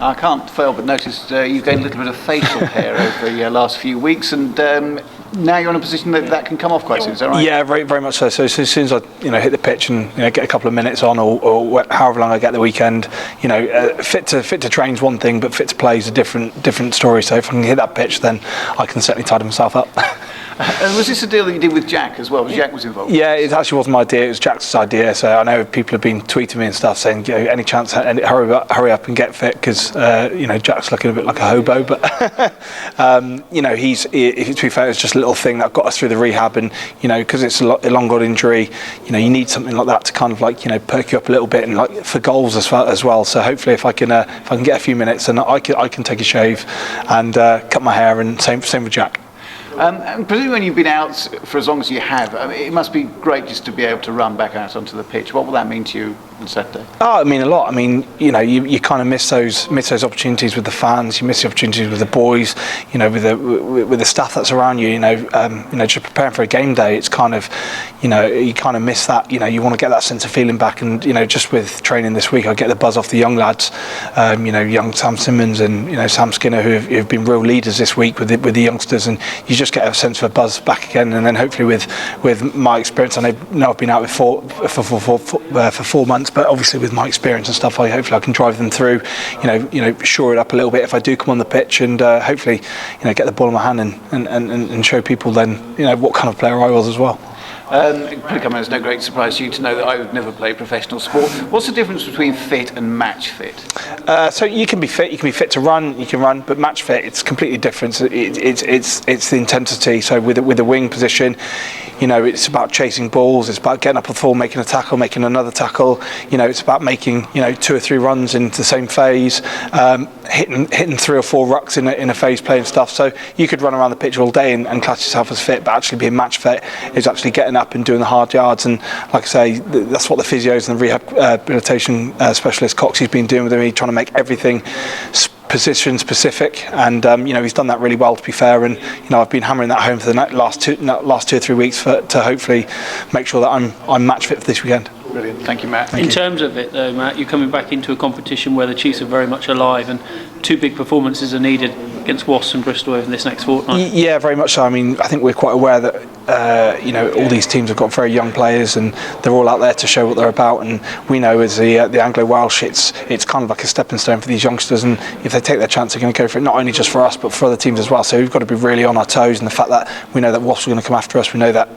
I can't fail but notice you've gained a little bit of facial hair over the last few weeks, and now you're in a position that can come off quite soon. Is that right? Yeah, very, very much so. So as soon as I, hit the pitch and get a couple of minutes on, or however long I get the weekend, fit to train's one thing, but fit to play is a different story. So if I can hit that pitch, then I can certainly tidy myself up. And was this a deal that you did with Jack as well? Jack was involved? Yeah, it actually wasn't my idea. It was Jack's idea. So I know people have been tweeting me and stuff saying, any chance, hurry up and get fit, because Jack's looking a bit like a hobo. But to be fair, it's just a little thing that got us through the rehab, and because it's a long old injury, you need something like that to kind of perk you up a little bit, and for goals as well. So hopefully, if I can get a few minutes, and I can take a shave and cut my hair, and same with Jack. And presumably when you've been out for as long as you have, it must be great just to be able to run back out onto the pitch. What will that mean to you on Saturday? Oh, I mean a lot. I mean, you kind of miss those opportunities with the fans. You miss the opportunities with the boys. With the staff that's around you. Just preparing for a game day. It's kind of, you kind of miss that. You want to get that sense of feeling back. And just with training this week, I get the buzz off the young lads. Young Sam Simmons and Sam Skinner, who have been real leaders this week with the youngsters, and you just get a sense of a buzz back again. And then hopefully with my experience, I know I've been out for 4 months, but obviously with my experience and stuff, hopefully I can drive them through, shore it up a little bit if I do come on the pitch, and hopefully get the ball in my hand and show people then what kind of player I was as well. It probably come as no great surprise to you to know that I would never play professional sport. What's the difference between fit and match fit? So you can be fit to run, you can run, but match fit, it's completely different. It's the intensity. So with the wing position, it's about chasing balls, it's about getting up a full, making a tackle, making another tackle. It's about making 2 or 3 runs into the same phase, hitting 3 or 4 rucks in a phase play and stuff. So you could run around the pitch all day and class yourself as fit, but actually being match fit is actually getting up and doing the hard yards. And like I say, that's what the physios and the rehabilitation specialist Coxey's been doing with me, trying to make everything position specific, and he's done that really well, to be fair. And I've been hammering that home for the last 2 or 3 weeks to hopefully make sure that I'm match fit for this weekend. Brilliant, thank you, Matt. In terms of it though, Matt, you're coming back into a competition where the Chiefs are very much alive, and 2 big performances are needed against Wasps and Bristol over this next fortnight. Yeah, very much so. I mean, I think we're quite aware that all these teams have got very young players, and they're all out there to show what they're about. And we know as the Anglo Welsh, it's kind of like a stepping stone for these youngsters, and if they take their chance, they're going to go for it, not only just for us but for other teams as well. So we've got to be really on our toes, and the fact that we know that Wasps are going to come after us, we know that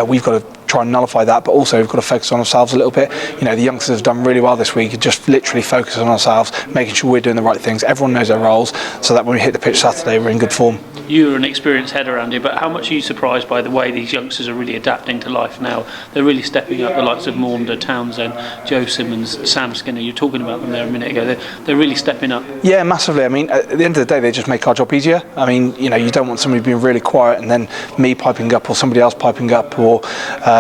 we've got to try and nullify that, but also we've got to focus on ourselves a little bit. The youngsters have done really well this week, just literally focus on ourselves, making sure we're doing the right things. Everyone knows their roles, so that when we hit the pitch Saturday, we're in good form. You're an experienced head around here, but how much are you surprised by the way these youngsters are really adapting to life now? They're really stepping up, the likes of Maunda, Townsend, Joe Simmons, Sam Skinner. You're talking about them there a minute ago. They're really stepping up. Yeah, massively. I mean, at the end of the day, they just make our job easier. I mean, you don't want somebody being really quiet and then me piping up or somebody else piping up, or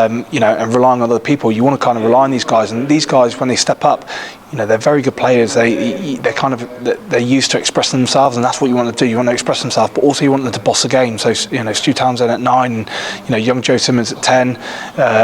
and relying on other people. You want to kind of rely on these guys, and these guys, when they step up, they're very good players. They're used to expressing themselves, and that's what you want to do. You want to express themselves, but also you want them to boss the game. So Stu Townsend at 9, and young Joe Simmons at 10,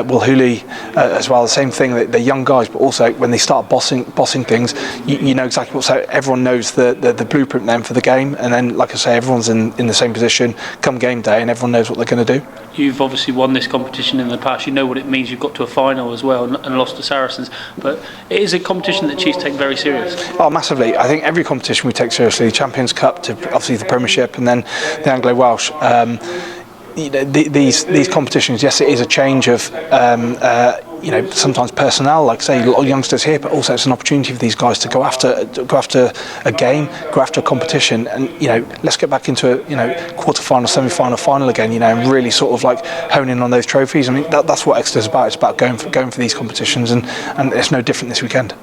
Will Hooley as well. The same thing. They're young guys, but also when they start bossing things, you know exactly what. So everyone knows the blueprint then for the game, and then like I say, everyone's in the same position come game day, and everyone knows what they're going to do. You've obviously won this competition in the past. You know what it means. You've got to a final as well and lost to Saracens, but it is a competition that Chiefs take very seriously. Oh, massively. I think every competition we take seriously. Champions Cup to obviously the Premiership, and then the Anglo Welsh. These competitions, yes, it is a change of sometimes personnel, like say a lot of youngsters here, but also it's an opportunity for these guys to go after a game, go after a competition, and let's get back into a quarter-final, semi-final, final again, and really sort of like hone in on those trophies. I mean, that's what Exeter's about. It's about going for these competitions, and it's no different this weekend.